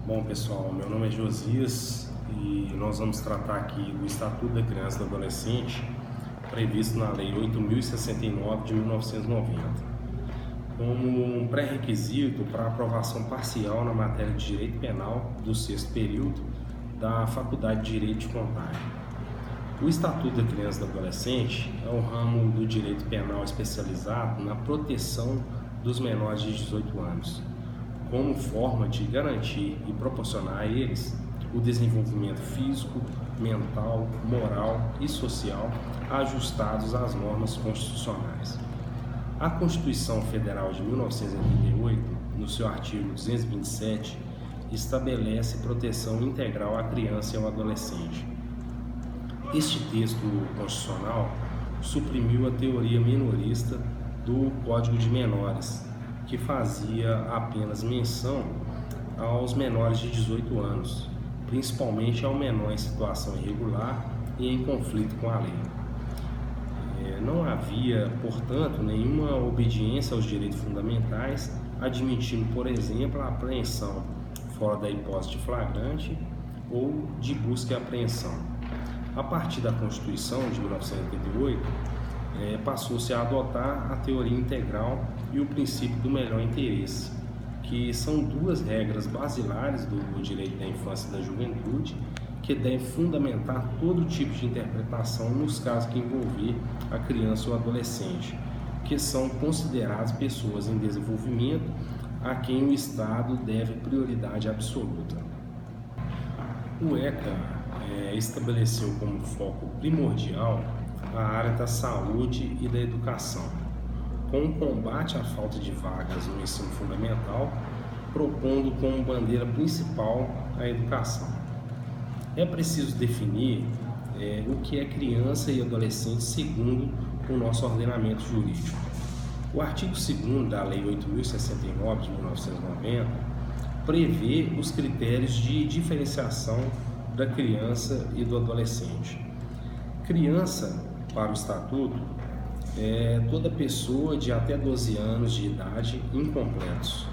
Bom, pessoal, meu nome é Josias e nós vamos tratar aqui do Estatuto da Criança e do Adolescente previsto na Lei 8.069 de 1990, como um pré-requisito para a aprovação parcial na matéria de Direito Penal do sexto período da Faculdade de Direito de Contagem. O Estatuto da Criança e do Adolescente é o ramo do direito penal especializado na proteção dos menores de 18 anos, como forma de garantir e proporcionar a eles o desenvolvimento físico, mental, moral e social ajustados às normas constitucionais. A Constituição Federal de 1988, no seu artigo 227, estabelece proteção integral à criança e ao adolescente. Este texto constitucional suprimiu a teoria minorista do Código de Menores, que fazia apenas menção aos menores de 18 anos, principalmente ao menor em situação irregular e em conflito com a lei. Não havia, portanto, nenhuma obediência aos direitos fundamentais, admitindo, por exemplo, a apreensão fora da hipótese de flagrante ou de busca e apreensão. A partir da Constituição de 1988, passou-se a adotar a teoria integral e o princípio do melhor interesse, que são duas regras basilares do direito da infância e da juventude, que devem fundamentar todo tipo de interpretação nos casos que envolver a criança ou adolescente, que são consideradas pessoas em desenvolvimento a quem o Estado deve prioridade absoluta. O ECA estabeleceu como foco primordial a área da saúde e da educação, com o combate à falta de vagas no ensino fundamental, propondo como bandeira principal a educação. É preciso definir o que é criança e adolescente segundo o nosso ordenamento jurídico. O artigo 2º da Lei 8.069 de 1990 prevê os critérios de diferenciação da criança e do adolescente. Criança, para o Estatuto, é toda pessoa de até 12 anos de idade incompletos,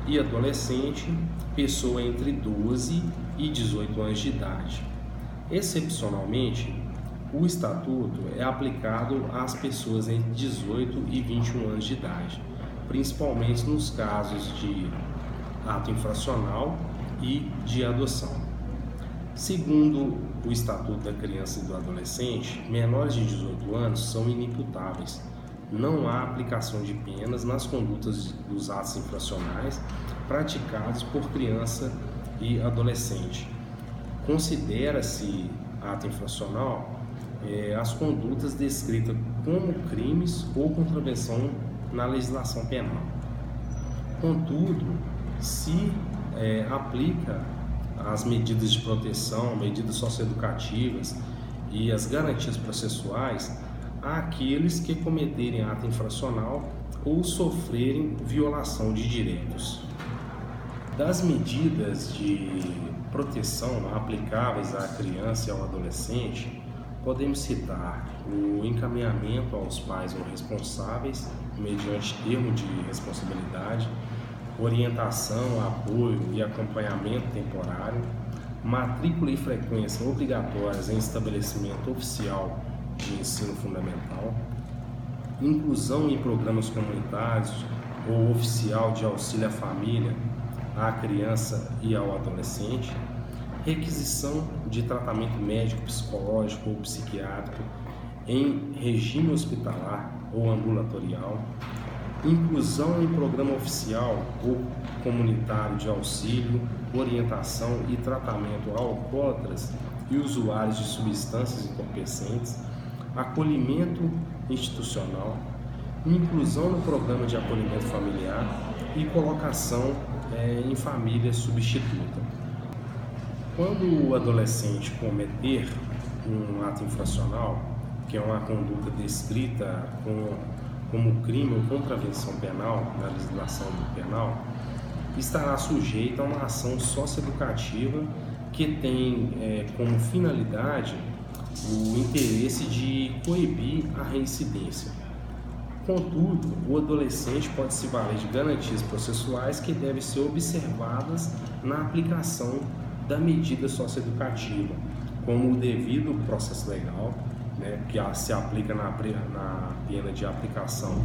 e adolescente, pessoa entre 12 e 18 anos de idade. Excepcionalmente, o Estatuto é aplicado às pessoas entre 18 e 21 anos de idade, principalmente nos casos de ato infracional e de adoção. Segundo o Estatuto da Criança e do Adolescente, menores de 18 anos são inimputáveis. Não há aplicação de penas nas condutas dos atos infracionais praticados por criança e adolescente. Considera-se ato infracional as condutas descritas como crimes ou contravenção na legislação penal. Contudo, se aplica as medidas de proteção, medidas socioeducativas e as garantias processuais àqueles que cometerem ato infracional ou sofrerem violação de direitos. Das medidas de proteção aplicáveis à criança e ao adolescente, podemos citar o encaminhamento aos pais ou responsáveis, mediante termo de responsabilidade, orientação, apoio e acompanhamento temporário, matrícula e frequência obrigatórias em estabelecimento oficial de ensino fundamental, inclusão em programas comunitários ou oficial de auxílio à família, à criança e ao adolescente, requisição de tratamento médico, psicológico ou psiquiátrico em regime hospitalar ou ambulatorial, inclusão em programa oficial ou comunitário de auxílio, orientação e tratamento a alcoólatras e usuários de substâncias entorpecentes, acolhimento institucional, inclusão no programa de acolhimento familiar e colocação em família substituta. Quando o adolescente cometer um ato infracional, que é uma conduta descrita como crime ou contravenção penal na legislação penal, estará sujeito a uma ação socioeducativa que tem como finalidade o interesse de coibir a reincidência. Contudo, o adolescente pode se valer de garantias processuais que devem ser observadas na aplicação da medida socioeducativa, como o devido processo legal, né, que se aplica na pena de aplicação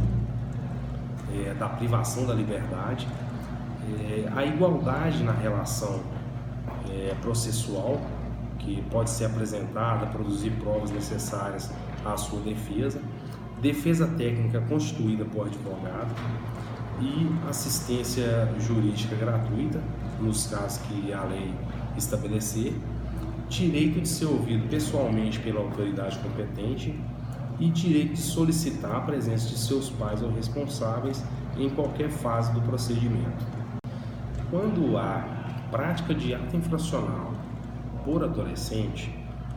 da privação da liberdade, a igualdade na relação processual, que pode ser apresentada, produzir provas necessárias à sua defesa técnica constituída por advogado e assistência jurídica gratuita, nos casos que a lei estabelecer, direito de ser ouvido pessoalmente pela autoridade competente e direito de solicitar a presença de seus pais ou responsáveis em qualquer fase do procedimento. Quando há prática de ato infracional por adolescente,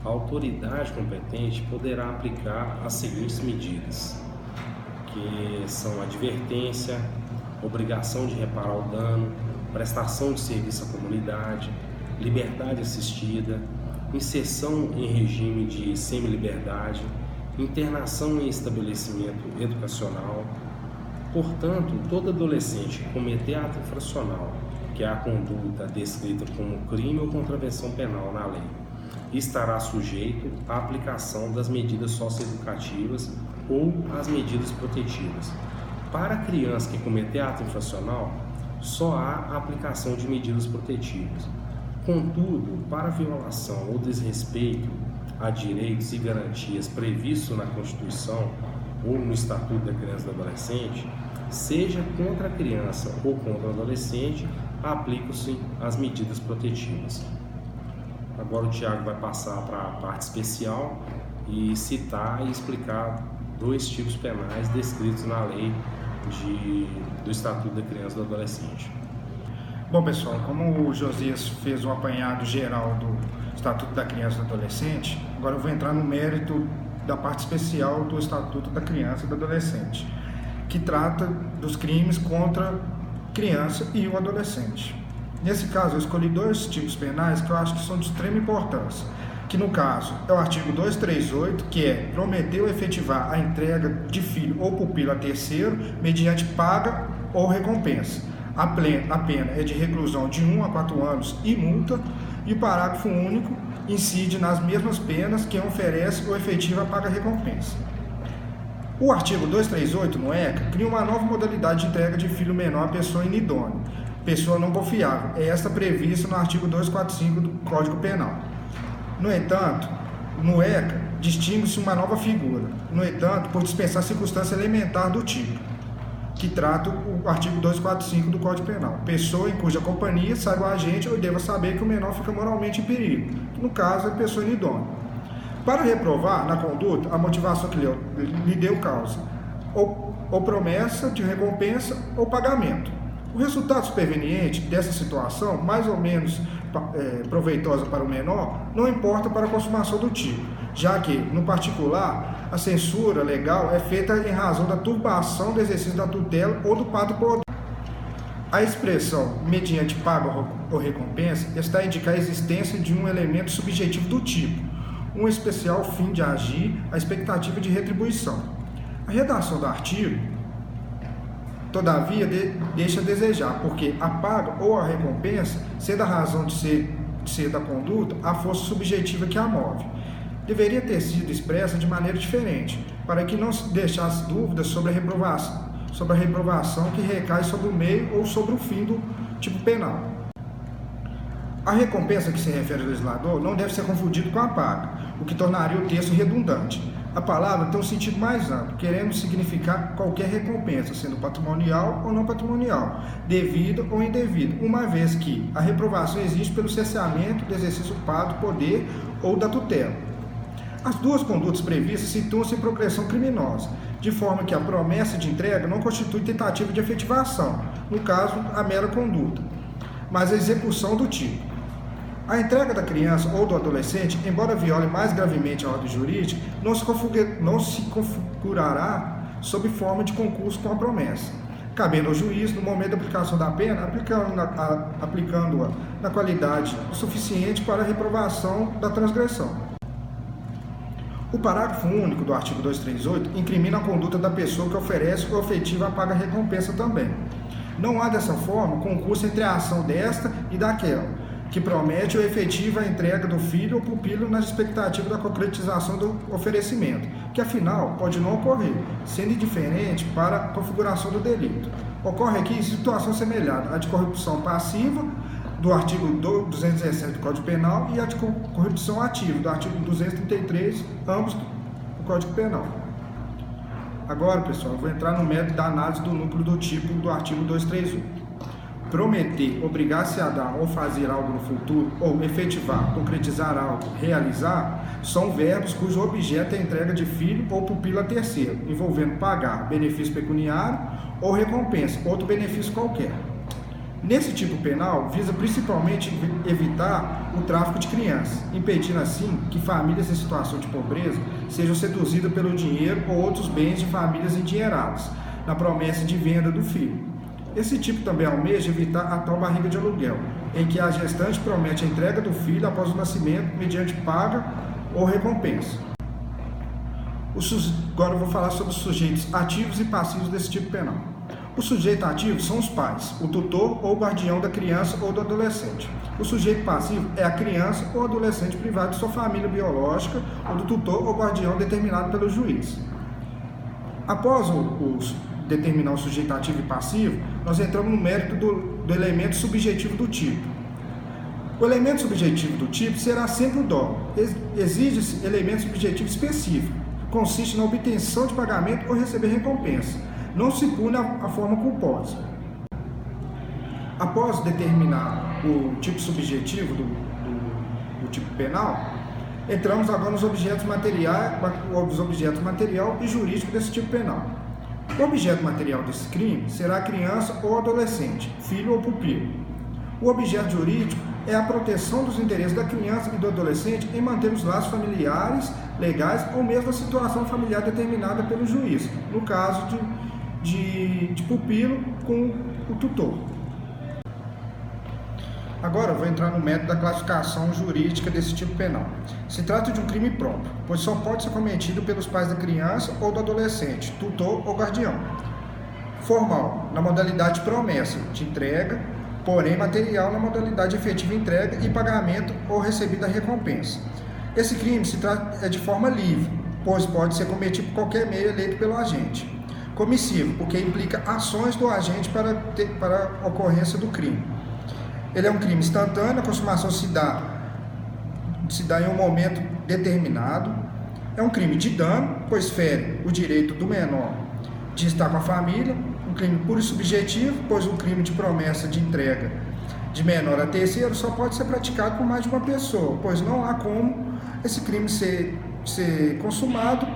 a autoridade competente poderá aplicar as seguintes medidas, que são advertência, obrigação de reparar o dano, prestação de serviço à comunidade, liberdade assistida, inserção em regime de semi-liberdade, internação em estabelecimento educacional. Portanto, todo adolescente que cometer ato infracional, que é a conduta descrita como crime ou contravenção penal na lei, estará sujeito à aplicação das medidas socioeducativas ou às medidas protetivas. Para a criança que cometer ato infracional, só há a aplicação de medidas protetivas. Contudo, para violação ou desrespeito a direitos e garantias previstos na Constituição ou no Estatuto da Criança e do Adolescente, seja contra a criança ou contra o adolescente, aplicam-se as medidas protetivas. Agora o Tiago vai passar para a parte especial e citar e explicar dois tipos penais descritos na lei do Estatuto da Criança e do Adolescente. Bom, pessoal, como o Josias fez um apanhado geral do Estatuto da Criança e do Adolescente, agora eu vou entrar no mérito da parte especial do Estatuto da Criança e do Adolescente, que trata dos crimes contra criança e o adolescente. Nesse caso, eu escolhi dois tipos penais que eu acho que são de extrema importância, que no caso é o artigo 238, que é prometer ou efetivar a entrega de filho ou pupilo a terceiro mediante paga ou recompensa. A pena é de reclusão de 1 a 4 anos e multa, e o parágrafo único incide nas mesmas penas quem oferece ou efetiva a paga-recompensa. O artigo 238, no ECA, cria uma nova modalidade de entrega de filho menor à pessoa inidônea, pessoa não confiável. É esta prevista no artigo 245 do Código Penal. No entanto, no ECA, distingue-se uma nova figura. No entanto, por dispensar circunstância elementar do tipo, que trata o artigo 245 do Código Penal. Pessoa em cuja companhia saiba o agente ou deva saber que o menor fica moralmente em perigo, que no caso é a pessoa inidônea. Para reprovar na conduta a motivação que lhe deu causa, ou promessa de recompensa ou pagamento. O resultado superveniente dessa situação, mais ou menos proveitosa para o menor, não importa para a consumação do tipo, já que, no particular, a censura legal é feita em razão da turbação do exercício da tutela ou do pacto por. A expressão mediante paga ou recompensa está a indicar a existência de um elemento subjetivo do tipo, um especial fim de agir, a expectativa de retribuição. A redação do artigo, todavia, deixa a desejar, porque a paga ou a recompensa, sendo a razão de ser da conduta, a força subjetiva que a move. Deveria ter sido expressa de maneira diferente, para que não se deixasse dúvidas sobre a reprovação que recai sobre o meio ou sobre o fim do tipo penal. A recompensa que se refere ao legislador não deve ser confundida com a paga, o que tornaria o texto redundante. A palavra tem um sentido mais amplo, querendo significar qualquer recompensa, sendo patrimonial ou não patrimonial, devida ou indevida, uma vez que a reprovação existe pelo cesseamento do exercício do poder ou da tutela. As duas condutas previstas situam-se em progressão criminosa, de forma que a promessa de entrega não constitui tentativa de efetivação, no caso, a mera conduta, mas a execução do tipo. A entrega da criança ou do adolescente, embora viole mais gravemente a ordem jurídica, não se configurará sob forma de concurso com a promessa, cabendo ao juiz, no momento da aplicação da pena, aplicando-a na qualidade suficiente para a reprovação da transgressão. O parágrafo único do artigo 238 incrimina a conduta da pessoa que oferece ou efetiva a paga recompensa também. Não há, dessa forma, concurso entre a ação desta e daquela, que promete ou efetiva a entrega do filho ou pupilo na expectativa da concretização do oferecimento, que afinal pode não ocorrer, sendo indiferente para a configuração do delito. Ocorre aqui situação semelhante à de corrupção passiva, do artigo 217 do Código Penal, e a de corrupção ativa, do artigo 233, ambos do Código Penal. Agora, pessoal, eu vou entrar no método da análise do núcleo do tipo do artigo 238. Prometer, obrigar-se a dar ou fazer algo no futuro, ou efetivar, concretizar algo, realizar, são verbos cujo objeto é a entrega de filho ou pupilo a terceiro, envolvendo pagar, benefício pecuniário ou recompensa, outro benefício qualquer. Nesse tipo penal, visa principalmente evitar o tráfico de crianças, impedindo assim que famílias em situação de pobreza sejam seduzidas pelo dinheiro ou outros bens de famílias endinheiradas, na promessa de venda do filho. Esse tipo também almeja evitar a tal barriga de aluguel, em que a gestante promete a entrega do filho após o nascimento mediante paga ou recompensa. Agora eu vou falar sobre os sujeitos ativos e passivos desse tipo penal. O sujeito ativo são os pais, o tutor ou o guardião da criança ou do adolescente. O sujeito passivo é a criança ou adolescente privado de sua família biológica ou do tutor ou guardião determinado pelo juiz. Após determinar o sujeito ativo e passivo, nós entramos no mérito do elemento subjetivo do tipo. O elemento subjetivo do tipo será sempre o dolo. Exige-se elemento subjetivo específico, que consiste na obtenção de pagamento ou receber recompensa. Não se pune a forma culposa. Após determinar o tipo subjetivo do tipo penal, entramos agora nos objetos material e jurídico desse tipo penal. O objeto material desse crime será a criança ou adolescente, filho ou pupilo. O objeto jurídico é a proteção dos interesses da criança e do adolescente em manter os laços familiares, legais ou mesmo a situação familiar determinada pelo juiz, no caso de pupilo com o tutor. Agora eu vou entrar no método da classificação jurídica desse tipo penal. Se trata de um crime próprio, pois só pode ser cometido pelos pais da criança ou do adolescente, tutor ou guardião. Formal, na modalidade de promessa de entrega, porém material na modalidade de efetiva entrega e pagamento ou recebida recompensa. Esse crime se trata de forma livre, pois pode ser cometido por qualquer meio eleito pelo agente. Comissivo, porque implica ações do agente para a ocorrência do crime. Ele é um crime instantâneo, a consumação se dá em um momento determinado. É um crime de dano, pois fere o direito do menor de estar com a família. Um crime puro e subjetivo, pois um crime de promessa de entrega de menor a terceiro só pode ser praticado por mais de uma pessoa, pois não há como esse crime ser consumado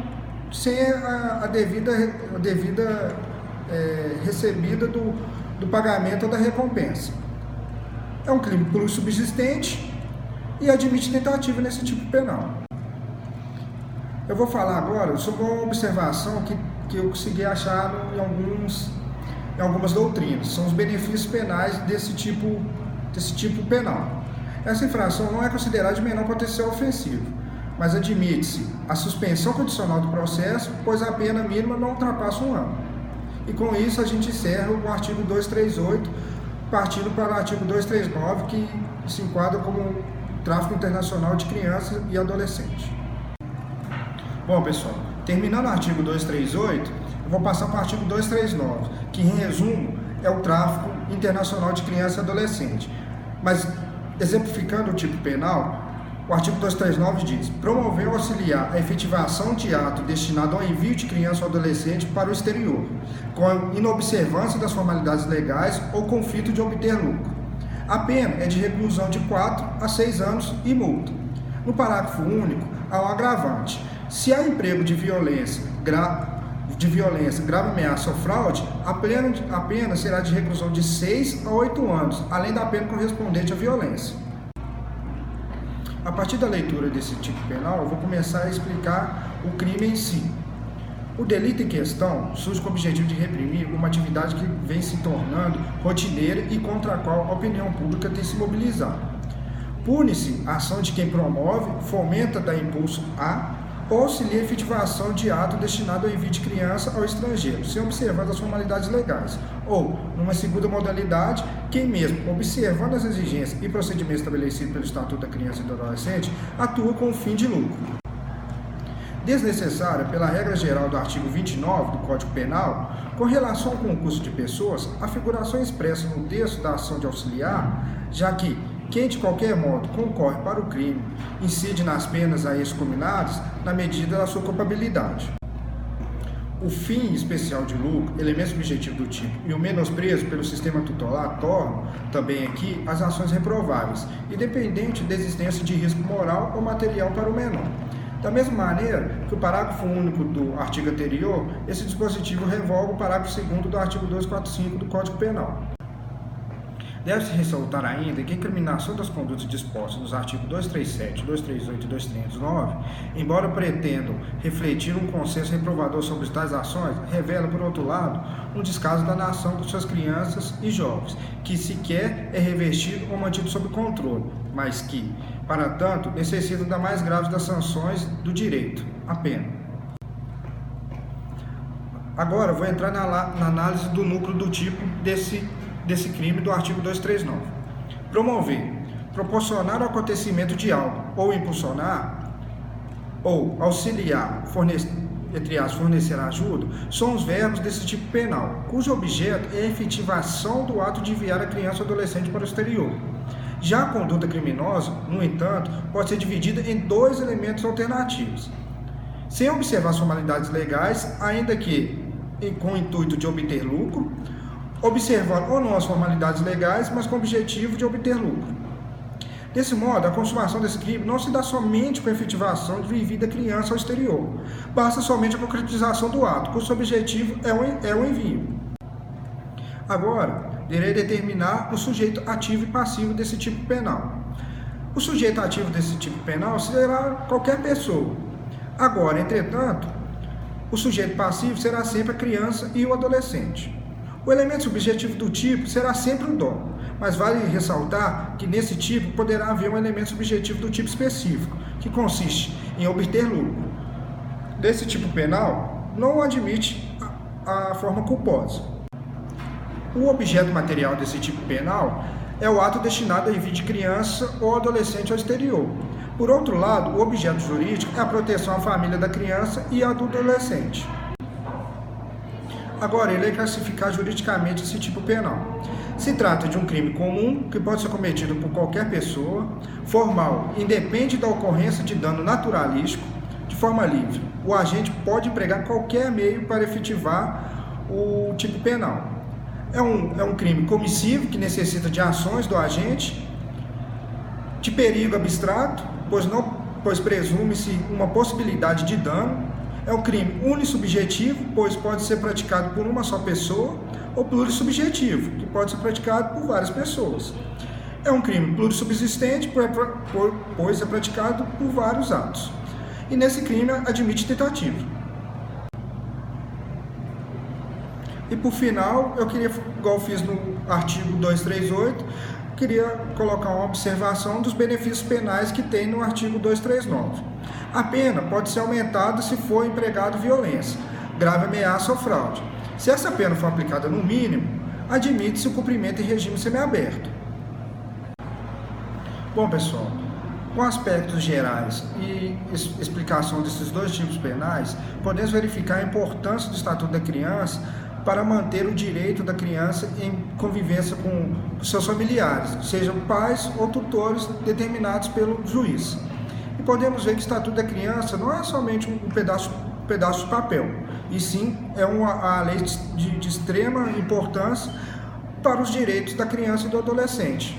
sem a devida recebida do pagamento ou da recompensa. É um crime puro e subsistente e admite tentativa nesse tipo penal. Eu vou falar agora sobre uma observação que eu consegui achar em algumas doutrinas. São os benefícios penais desse tipo penal. Essa infração não é considerada de menor potencial ofensivo, mas admite-se a suspensão condicional do processo, pois a pena mínima não ultrapassa 1 ano. E com isso a gente encerra o artigo 238, partindo para o artigo 239, que se enquadra como tráfico internacional de crianças e adolescentes. Bom, pessoal, terminando o artigo 238, eu vou passar para o artigo 239, que em resumo é o tráfico internacional de criança e adolescente. Mas, exemplificando o tipo penal, o artigo 239 diz: promover ou auxiliar a efetivação de ato destinado ao envio de criança ou adolescente para o exterior, com inobservância das formalidades legais ou conflito de obter lucro. A pena é de reclusão de 4 a 6 anos e multa. No parágrafo único, há um agravante. Se há emprego de violência, grave ameaça ou fraude, a pena será de reclusão de 6 a 8 anos, além da pena correspondente à violência. A partir da leitura desse tipo penal, eu vou começar a explicar o crime em si. O delito em questão surge com o objetivo de reprimir uma atividade que vem se tornando rotineira e contra a qual a opinião pública tem se mobilizado. Pune-se a ação de quem promove, fomenta, dá impulso a ou auxilia a efetivação de ato destinado ao envio de criança ao estrangeiro, sem observando as formalidades legais. Ou, numa segunda modalidade, quem mesmo, observando as exigências e procedimentos estabelecidos pelo Estatuto da Criança e do Adolescente, atua com o fim de lucro. Desnecessária pela regra geral do artigo 29 do Código Penal, com relação ao concurso de pessoas, a figuração expressa no texto da ação de auxiliar, já que quem de qualquer modo concorre para o crime incide nas penas a eles combinadas na medida da sua culpabilidade. O fim especial de lucro, elemento subjetivo do tipo, e o menosprezo pelo sistema tutelar tornam, também aqui, as ações reprováveis, independente da existência de risco moral ou material para o menor. Da mesma maneira que o parágrafo único do artigo anterior, esse dispositivo revoga o parágrafo 2º do artigo 245 do Código Penal. Deve-se ressaltar ainda que a incriminação das condutas dispostas nos artigos 237, 238 e 239, embora pretendam refletir um consenso reprovador sobre tais ações, revela, por outro lado, um descaso da nação com suas crianças e jovens, que sequer é revestido ou mantido sob controle, mas que, para tanto, necessitam da mais grave das sanções do direito, a pena. Agora, vou entrar na análise do núcleo do tipo desse crime do artigo 239. Promover, proporcionar o acontecimento de algo, ou impulsionar, ou auxiliar, fornecer ajuda, são os verbos desse tipo penal, cujo objeto é a efetivação do ato de enviar a criança ou adolescente para o exterior. Já a conduta criminosa, no entanto, pode ser dividida em dois elementos alternativos. Sem observar as formalidades legais, ainda que com o intuito de obter lucro, observando ou não as formalidades legais, mas com o objetivo de obter lucro. Desse modo, a consumação desse crime não se dá somente com a efetivação de envio da criança ao exterior, basta somente a concretização do ato, cujo objetivo é o envio. Agora, irei determinar o sujeito ativo e passivo desse tipo penal. O sujeito ativo desse tipo penal será qualquer pessoa. Agora, entretanto, o sujeito passivo será sempre a criança e o adolescente. O elemento subjetivo do tipo será sempre o dono, mas vale ressaltar que nesse tipo poderá haver um elemento subjetivo do tipo específico, que consiste em obter lucro. Desse tipo penal, não admite a forma culposa. O objeto material desse tipo penal é o ato destinado a envio de criança ou adolescente ao exterior. Por outro lado, o objeto jurídico é a proteção à família da criança e à do adolescente. Agora, ele é classificar juridicamente esse tipo penal. Se trata de um crime comum que pode ser cometido por qualquer pessoa, formal, independe da ocorrência de dano naturalístico, de forma livre. O agente pode empregar qualquer meio para efetivar o tipo penal. É um crime comissivo que necessita de ações do agente, de perigo abstrato, pois presume-se uma possibilidade de dano. É um crime unissubjetivo, pois pode ser praticado por uma só pessoa, ou plurissubjetivo, que pode ser praticado por várias pessoas. É um crime plurissubsistente, pois é praticado por vários atos. E nesse crime admite tentativa. E por final, eu queria, igual eu fiz no artigo 238, queria colocar uma observação dos benefícios penais que tem no artigo 239. A pena pode ser aumentada se for empregado violência, grave ameaça ou fraude. Se essa pena for aplicada no mínimo, admite-se o cumprimento em regime semiaberto. Bom, pessoal, com aspectos gerais e explicação desses dois tipos penais, podemos verificar a importância do Estatuto da Criança para manter o direito da criança em convivência com seus familiares, sejam pais ou tutores determinados pelo juiz. E podemos ver que o Estatuto da Criança não é somente um pedaço de papel, e sim é a lei de extrema importância para os direitos da criança e do adolescente.